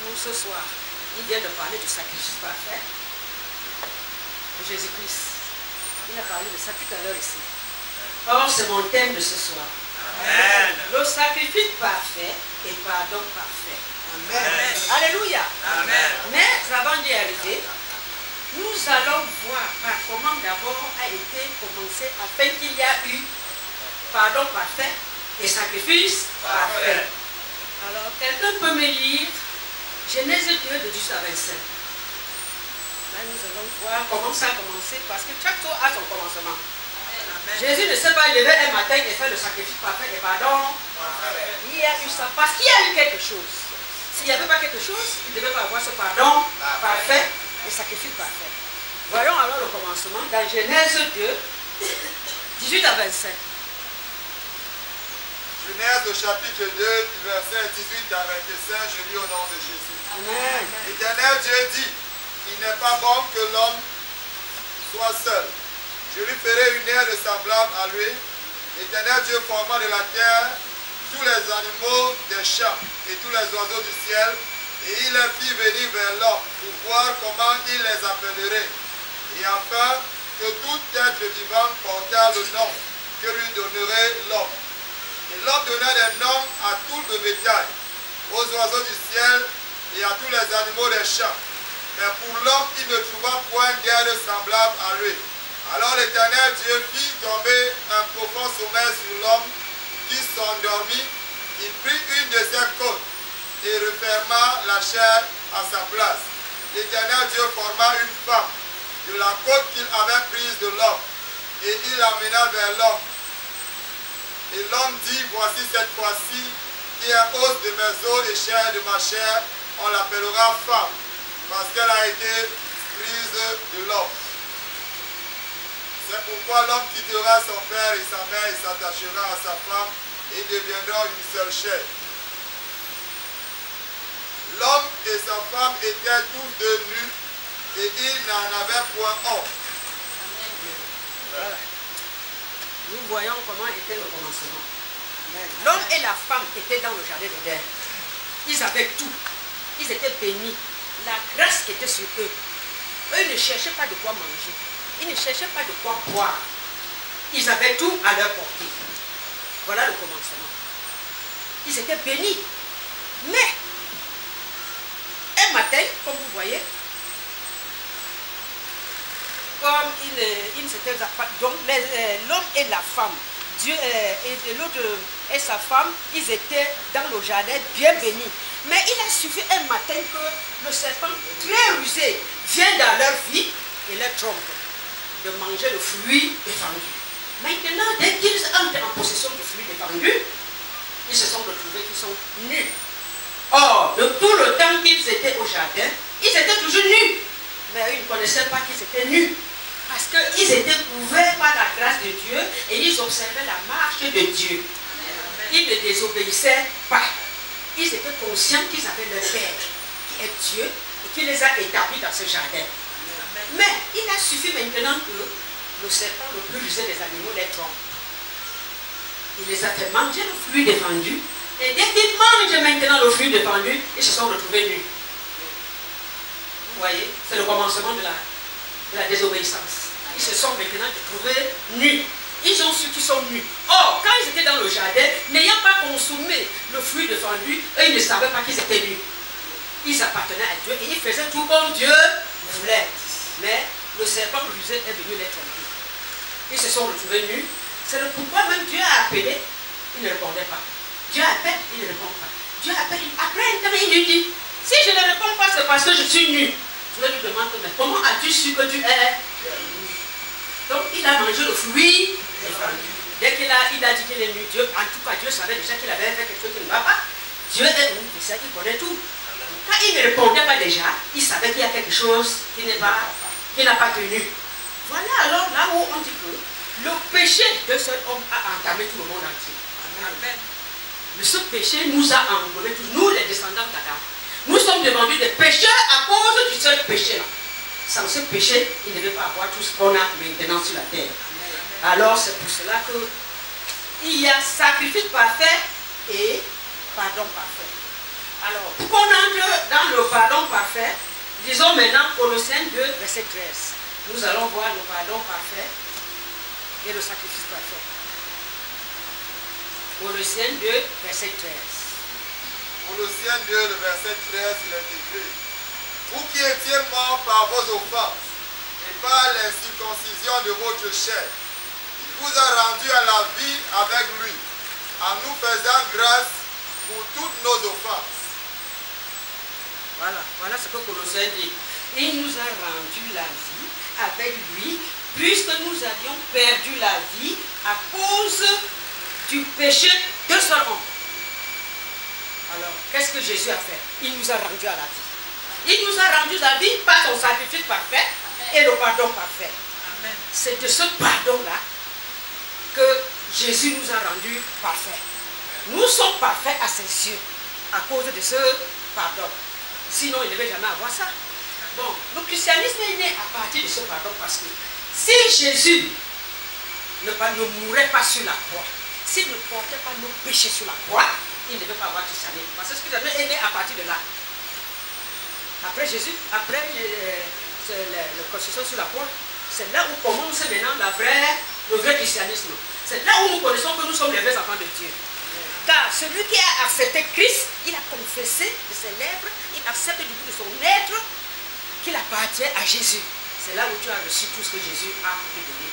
pour ce soir. Il vient de parler du sacrifice parfait de Jésus-Christ. Il a parlé de ça tout à l'heure ici. Or, c'est mon thème de ce soir. Amen. Le sacrifice parfait et pardon parfait. Amen. Alléluia. Amen. Mais avant d'y arriver, nous allons voir par comment d'abord a été commencé afin qu'il y a eu pardon parfait et sacrifice parfait. Alors, quelqu'un peut me lire Genèse 2 de 10 à 25. Là, nous allons voir comment ça a commencé parce que chaque chose a son commencement. Amen. Jésus ne s'est pas levé un matin et fait le sacrifice parfait et pardon. Parfait. Il y a eu ça parce qu'il y a eu quelque chose. S'il n'y avait pas quelque chose, il ne devait pas avoir ce pardon parfait et sacrifice parfait. Voyons alors le commencement dans Genèse 2, 18 à 25. Genèse au chapitre 2, du verset 18 à 25, je lis au nom de Jésus. Amen. L'Éternel Dieu dit, il n'est pas bon que l'homme soit seul. Je lui ferai une aire semblable à lui. L'Éternel Dieu forma de la terre tous les animaux des champs et tous les oiseaux du ciel, et il les fit venir vers l'homme pour voir comment il les appellerait, et afin que tout être vivant portât le nom que lui donnerait l'homme. Et l'homme donna des noms à tout le bétail, aux oiseaux du ciel et à tous les animaux des champs. Mais pour l'homme, il ne trouva point d'aide semblable à lui. Alors l'Éternel Dieu fit tomber un profond sommeil sur l'homme qui s'endormit. Il prit une de ses côtes et referma la chair à sa place. L'Éternel Dieu forma une femme de la côte qu'il avait prise de l'homme et il l'amena vers l'homme. Et l'homme dit, voici cette fois-ci qui est os de mes os et chair de ma chair, on l'appellera femme, parce qu'elle a été prise de l'homme. C'est pourquoi l'homme quittera son père et sa mère et s'attachera à sa femme et ils deviendront une seule chair. L'homme et sa femme étaient tous deux nus et ils n'en avaient point honte. Voilà. Nous voyons comment était le commencement. L'homme et la femme étaient dans le jardin d'Éden. Ils avaient tout. Ils étaient bénis. La grâce était sur eux. Eux ne cherchaient pas de quoi manger. Ils ne cherchaient pas de quoi boire. Ils avaient tout à leur portée. Voilà le commencement. Ils étaient bénis. Mais, un matin, comme vous voyez, comme ils s'étaient pas. Donc, l'homme et la femme, Dieu et l'autre et sa femme, ils étaient dans le jardin bien bénis. Mais il a suffi un matin que le serpent, très rusé, vient dans leur vie et les trompe de manger le fruit défendu. Maintenant, dès qu'ils entrent en possession du fruit défendu, ils se sont retrouvés qu'ils sont nus. Or, de tout le temps qu'ils étaient au jardin, ils étaient toujours nus. Mais ils ne connaissaient pas qu'ils étaient nus. Parce qu'ils étaient couverts par la grâce de Dieu et ils observaient la marche de Dieu. Ils ne désobéissaient pas. Ils étaient conscients qu'ils avaient leur Père, qui est Dieu, et qui les a établis dans ce jardin. Mais il a suffi maintenant que le serpent, le plus rusé des animaux, les trompe. Il les a fait manger le fruit défendu. Et dès qu'ils mangent maintenant le fruit défendu, ils se sont retrouvés nus. Vous voyez, c'est le commencement de la désobéissance. Ils se sont maintenant retrouvés nus. Ils ont su qu'ils sont nus. Or, quand ils étaient dans le jardin, n'ayant pas consommé le fruit défendu, eux, ils ne savaient pas qu'ils étaient nus. Ils appartenaient à Dieu et ils faisaient tout comme Dieu voulait. Mais le serpent rusé est venu les tromper. Ils se sont retrouvés nus. C'est le pourquoi même Dieu a appelé, il ne répondait pas. Dieu appelle, il ne répond pas. Dieu appelle, après un temps, il lui dit, si je ne réponds pas, c'est parce que je suis nu. Dieu lui demande, mais comment as-tu su que tu es nu? Donc il a mangé le fruit. Dès qu'il a dit qu'il est nu, Dieu, en tout cas Dieu savait déjà qu'il avait fait quelque chose qui ne va pas. Dieu est venu, il sait qu'il connaît tout. Quand il ne répondait pas déjà, il savait qu'il y a quelque chose qui n'a pas tenu. Voilà alors là où on dit que le péché d'un seul homme a entamé tout le monde entier. Amen. Mais ce péché nous a englobés tous, nous les descendants d'Adam. Nous sommes devenus des pécheurs à cause du seul péché là. Sans ce péché, il ne devait pas avoir tout ce qu'on a maintenant sur la terre. Alors c'est pour cela qu'il y a sacrifice parfait et pardon parfait. Alors, pour qu'on entre dans parfait. Disons maintenant Colossiens 2, verset 13. Nous allons voir le pardon parfait et le sacrifice parfait. Colossiens 2, verset 13. Colossiens 2, le verset 13, il est écrit: vous qui étiez morts par vos offenses et par l'incirconcision de votre chair, il vous a rendu à la vie avec lui, en nous faisant grâce pour toutes nos offenses. Voilà ce que Colossiens dit. Il nous a rendu la vie avec lui, puisque nous avions perdu la vie à cause du péché de son homme. Alors, qu'est-ce que Jésus a fait? Il nous a rendu à la vie. Il nous a rendu la vie par son sacrifice parfait et le pardon parfait. C'est de ce pardon-là que Jésus nous a rendu parfaits. Nous sommes parfaits à ses yeux à cause de ce pardon. Sinon, il ne devait jamais avoir ça. Bon, le christianisme est né à partir de ce pardon parce que si Jésus ne mourait pas sur la croix, s'il ne portait pas nos péchés sur la croix, il ne devait pas avoir christianisme. Parce que ce christianisme est né à partir de là. Après Jésus, après la construction sur la croix, c'est là où commence maintenant le vrai christianisme. C'est là où nous connaissons que nous sommes les vrais enfants de Dieu. Car celui qui a accepté Christ, il a confessé de ses lèvres, il accepte du bout de son être qu'il appartient à Jésus. C'est là où tu as reçu tout ce que Jésus a te donné.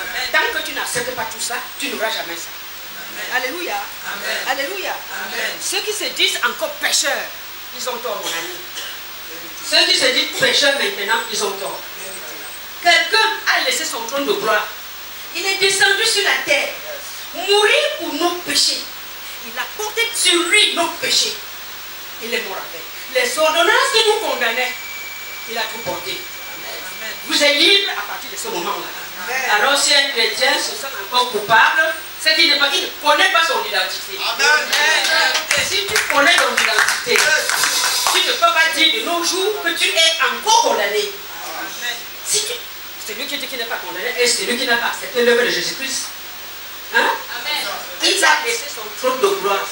Amen. Tant que tu n'acceptes pas tout ça, tu n'auras jamais ça. Amen. Alléluia. Amen. Alléluia. Amen. Ceux qui se disent encore pécheurs, ils ont tort, mon ami. Ceux qui se disent pécheurs maintenant, ils ont tort. Quelqu'un a laissé son trône de gloire. Il est descendu sur la terre, mourir pour nos péchés. Il a porté sur lui nos péchés. Il est mort avec. Les ordonnances qui nous condamnaient, il a tout porté. Amen. Vous êtes libre à partir de ce moment-là. Alors si un chrétien se sent encore coupable, c'est qu'il ne connaît pas son identité. Amen. Si tu connais ton identité, tu ne peux pas dire de nos jours que tu es encore condamné. Amen. Si tu... Celui qui dit qu'il n'est pas condamné est celui qui n'a pas accepté l'œuvre de Jésus-Christ. Hein? Amen. Il a laissé son trône de gloire.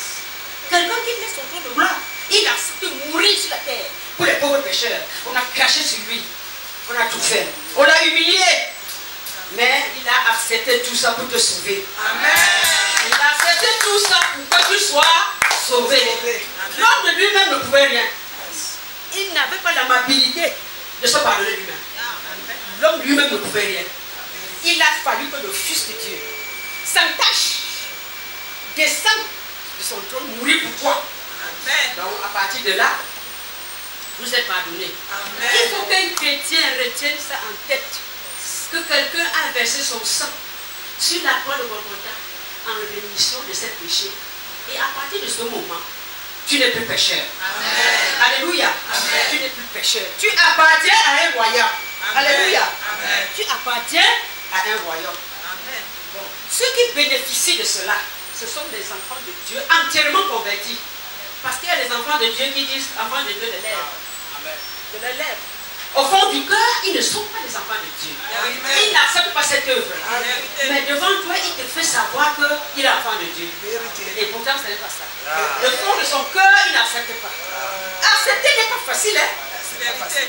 Quelqu'un qui laisse son trône de gloire, il a accepté de mourir sur la terre pour les pauvres pécheurs. On a craché sur lui. On a tout fait. On l'a humilié. Mais il a accepté tout ça pour te sauver. Amen. Il a accepté tout ça pour que tu sois sauvé. L'homme de lui-même ne pouvait rien. Il n'avait pas l'amabilité de se pardonner lui-même. L'homme lui-même ne pouvait rien. Il a fallu que le Fils de Dieu, sans tâche, descende de son trône, mourir pour toi. Amen. Donc à partir de là, vous êtes pardonné. Amen. Il faut qu'un chrétien retienne ça en tête. Que quelqu'un a versé son sang sur la croix de Golgotha en rémission de ses péchés. Et à partir de ce moment, tu n'es plus pécheur. Amen. Alléluia. Amen. Tu n'es plus pécheur. Tu appartiens à un royaume. Amen. Alléluia. Amen. Tu appartiens à un royaume. Amen. Bon. Ceux qui bénéficient de cela, ce sont des enfants de Dieu entièrement convertis. Parce qu'il y a des enfants de Dieu qui disent enfants de Dieu de lèvres. De leurs lèvres. Au fond du cœur, ils ne sont pas des enfants de Dieu. Amen. Ils n'acceptent pas cette œuvre. Amen. Mais devant toi, il te fait savoir qu'il est enfant de Dieu. Et pourtant, ce n'est pas ça. Le fond de son cœur, il n'accepte pas. Accepter n'est pas facile. Hein?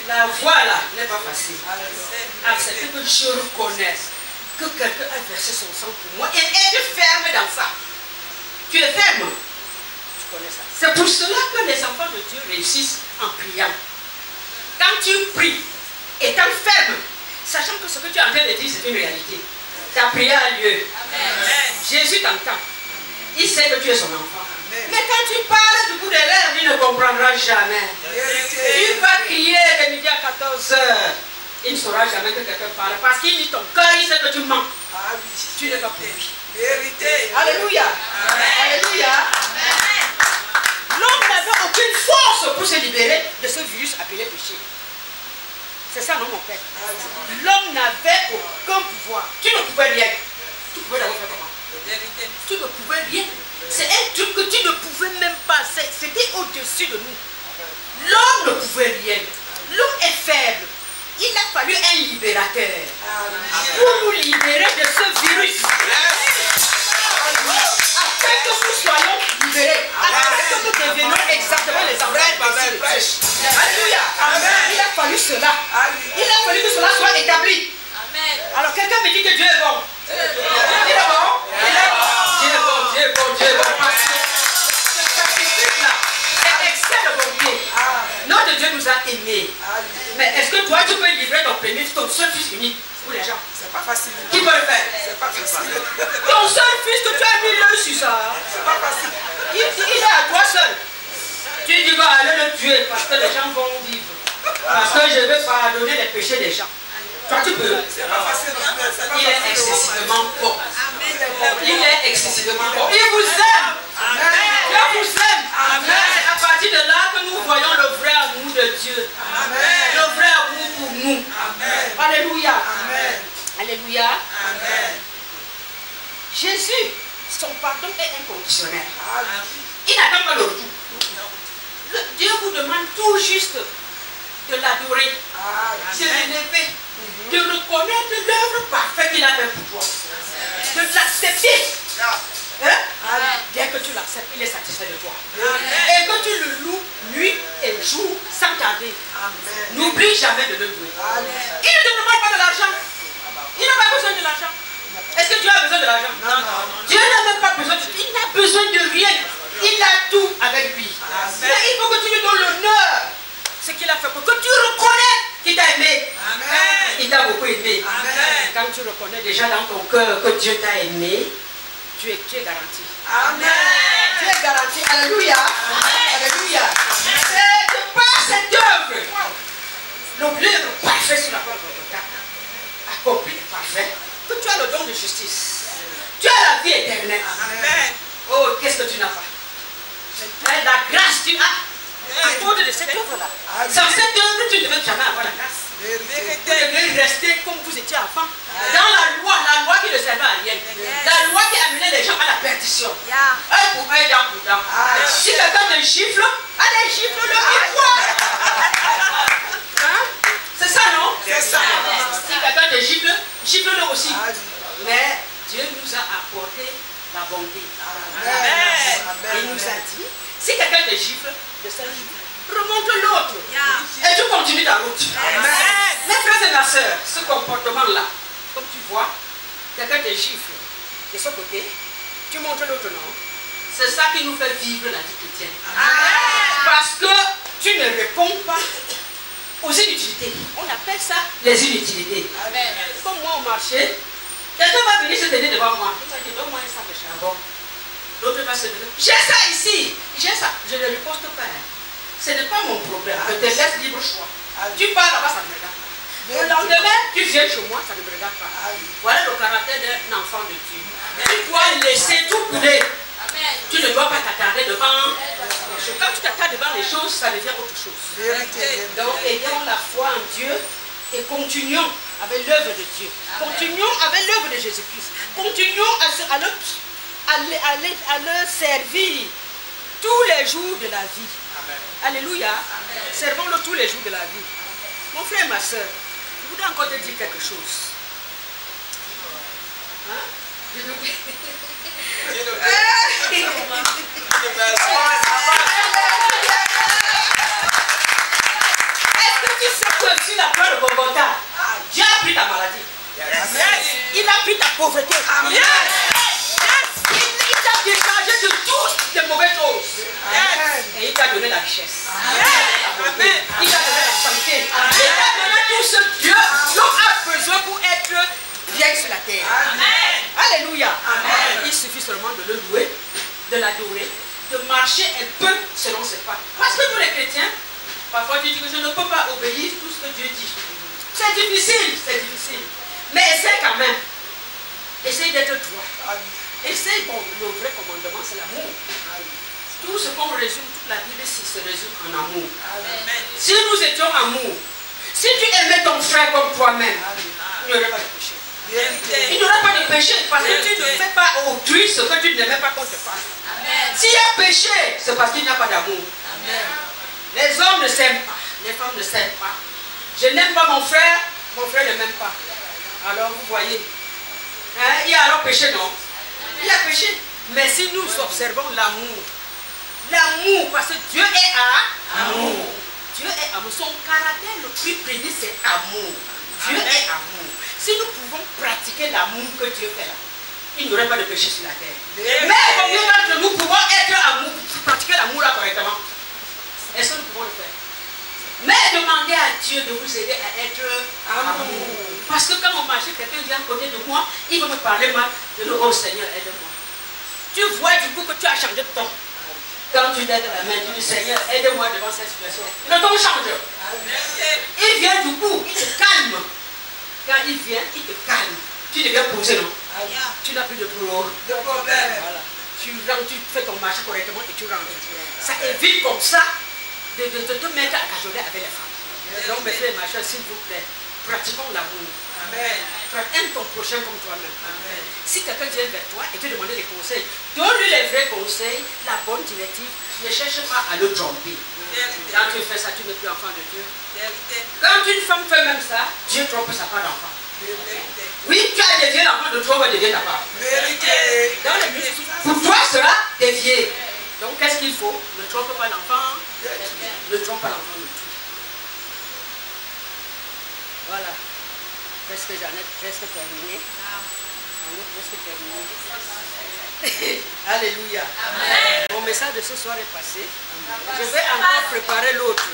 La voix là n'est pas facile. Accepter que je reconnaisse que quelqu'un a versé son sang pour moi et être ferme dans ça. Tu es ferme. Tu connais ça. C'est pour cela que les enfants de Dieu réussissent en priant. Quand tu pries, étant ferme, sachant que ce que tu es en train de dire, c'est une réalité. Ta prière a lieu. Amen. Jésus t'entend. Il sait que tu es son enfant. Amen. Mais quand tu parles du bout des lèvres, il ne comprendra jamais. Tu vas crier de midi à 14 h. Il ne saura jamais que quelqu'un parle. Parce qu'il dit ton cœur, il sait que tu mens. Ah oui. Tu n'es pas pour lui. Vérité. Alléluia. Amen. Alléluia. Amen. L'homme n'avait aucune force pour se libérer de ce virus appelé péché. C'est ça, non, mon père? L'homme n'avait aucun pouvoir. Tu ne pouvais rien. Tu pouvais d'abord faire comment? Tu ne pouvais rien. C'est un truc que tu ne pouvais même pas. C'était au-dessus de nous. L'homme ne pouvait rien. L'homme est faible. Il a fallu un libérateur pour nous libérer de ce virus. Afin que nous soyons libérés. Afin que nous devenions exactement les enfants de Dieu. Alléluia. nous a aimés. Mais est-ce que toi, tu peux livrer ton seul fils unique pour les gens? C'est pas facile. Qui peut le faire? C'est pas facile. Ton seul fils que tu as mis là sur ça, C'est pas facile. il est à toi seul. Tu dis va aller le tuer parce que les gens vont vivre. Parce que je veux pardonner les péchés des gens. Toi, tu peux. C'est pas facile. Il est excessivement bon. Il est excessivement bon. Il vous aime. Dieu vous aime. C'est à partir de là que nous voyons le vrai amour de Dieu. Le vrai amour pour nous. Alléluia. Alléluia. Jésus, son pardon est inconditionnel. Il n'attend pas le retour. Dieu vous demande tout juste de l'adorer, de l'élever, de reconnaître l'œuvre parfaite qu'il a fait pour toi, de l'accepter. Dès que tu l'acceptes, il est satisfait de toi. Et que tu le loues nuit et jour sans tarder. N'oublie jamais de le louer. Il ne te demande pas de l'argent. Il n'a pas besoin de l'argent. Est-ce que Dieu a besoin de l'argent? Non. Dieu n'a même pas besoin de... Il n'a besoin de rien. Il a tout avec lui. Mais il faut que tu lui donnes l'honneur. Ce qu'il a fait pour que tu reconnais qu'il t'a aimé. Il t'a beaucoup aimé. Quand tu reconnais déjà dans ton cœur que Dieu t'a aimé, tu es garanti. Tu es garanti. Alléluia. Alléluia. C'est de par cette œuvre, l'œuvre parfaite sur la croix de Golgotha, accomplie et parfaite, que tu as le don de justice. Tu as la vie éternelle. Oh, qu'est-ce que tu n'as pas? La grâce, tu as à cause de cette œuvre-là. Sans cette œuvre, tu ne devais jamais avoir la grâce. Vous devez rester comme vous étiez avant. Dans la loi qui ne servait à rien. La loi qui amenait les gens à la perdition. Un pour un, dent pour dent. Si quelqu'un te gifle, allez, gifle-le une fois. C'est ça, non? C'est ça. Si quelqu'un te gifle, gifle-le aussi. Mais Dieu nous a apporté la bonté. Il nous a dit, si quelqu'un te gifle, de cette remonte l'autre. Et tu continues ta route. Mes frères et ma soeur, ce comportement-là, comme tu vois, quelqu'un te gifle de ce côté, tu montes l'autre, non? C'est ça qui nous fait vivre la vie chrétienne. Parce que tu ne réponds pas aux inutilités. On appelle ça les inutilités. Comme moi au marché, quelqu'un va venir se tenir devant moi. Il va dire, donne-moi un sac de charbon. L'autre va se dire, j'ai ça ici, j'ai ça. Je ne riposte pas. Ce n'est pas mon problème. Je te laisse libre choix. Tu pars là-bas, ça ne me regarde pas. Le lendemain, tu viens chez moi, ça ne me regarde pas. Voilà le caractère d'un enfant de Dieu. Tu dois laisser tout couler. Tu ne dois pas t'attarder devant les choses. Quand tu t'attardes devant les choses, ça devient autre chose. Donc, ayons la foi en Dieu et continuons avec l'œuvre de Dieu. Continuons avec l'œuvre de Jésus-Christ. Continuons à le servir tous les jours de la vie. Alléluia. Servons-le tous les jours de la vie. Mon frère et ma soeur, je voudrais encore te dire quelque chose. Est-ce que tu sais que sur la croix de Golgotha, Dieu a pris ta maladie? Il a pris ta pauvreté. Il t'a déchargé de toutes les mauvaises choses. Et il t'a donné la richesse. Il t'a donné la santé. Il t'a donné tout ce que Dieu a besoin pour être bien sur la terre. Alléluia. Il suffit seulement de le louer, de l'adorer, de marcher un peu selon ses pas. Parce que tous les chrétiens, parfois tu dis que je ne peux pas obéir tout ce que Dieu dit. C'est difficile, c'est difficile. Mais essaie quand même. Essaye d'être droit. Essaye, bon, le vrai commandement, c'est l'amour. Tout ce qu'on résume, toute la Bible ici se résume en amour. Si nous étions amour, si tu aimais ton frère comme toi-même, il n'y aurait pas de péché. Il n'y aura pas de péché parce que tu ne fais pas autrui ce que tu n'aimais pas qu'on te fasse. S'il y a péché, c'est parce qu'il n'y a pas d'amour. Les hommes ne s'aiment pas, les femmes ne s'aiment pas. Je n'aime pas mon frère ne m'aime pas. Alors vous voyez, il y a alors péché, non? Il y a péché. Mais si nous observons l'amour, parce que Dieu est amour. Dieu est amour. Son caractère le plus précis, c'est amour. Dieu est amour. Si nous pouvons pratiquer l'amour que Dieu fait là, il n'y aurait pas de péché sur la terre. Mais combien d'entre nous pouvons être amour, pratiquer l'amour là correctement? Est-ce que nous pouvons le faire? Mais Dieu de vous aider à être amour. Parce que quand on marche, quelqu'un vient à côté de moi, il va me parler mal. Je dis, oh Seigneur, aide-moi. Tu vois du coup que tu as changé de ton. Quand tu lèves la main, tu dis, Seigneur, aide-moi devant cette situation. Le ton change. Il vient du coup, il te calme. Quand il vient, il te calme. Tu deviens posé, non? Tu n'as plus de boulot. De problème. Voilà. Tu rentres, tu fais ton marché correctement et tu rentres. Ça évite comme ça de te mettre à cajoler avec les femmes. Donc, mes frères et ma chère, s'il vous plaît, pratiquons l'amour. Amen. Aime ton prochain comme toi-même. Amen. Si quelqu'un vient vers toi et te demande des conseils, donne-lui les vrais conseils, la bonne directive. Ne cherche pas à le tromper. Quand tu fais ça, tu n'es plus enfant de Dieu. Quand une femme fait même ça, Dieu trompe sa part d'enfant. Oui, tu as dévié l'enfant de toi, on va dévier ta part. Dans les mystiques, pour toi, cela dévié. Donc, qu'est-ce qu'il faut? Ne trompe pas l'enfant. Ne trompe pas l'enfant de Dieu. Voilà. Presque j'en ai presque terminé. On est presque terminé. Alléluia. Mon message de ce soir est passé. Je vais encore préparer l'autre.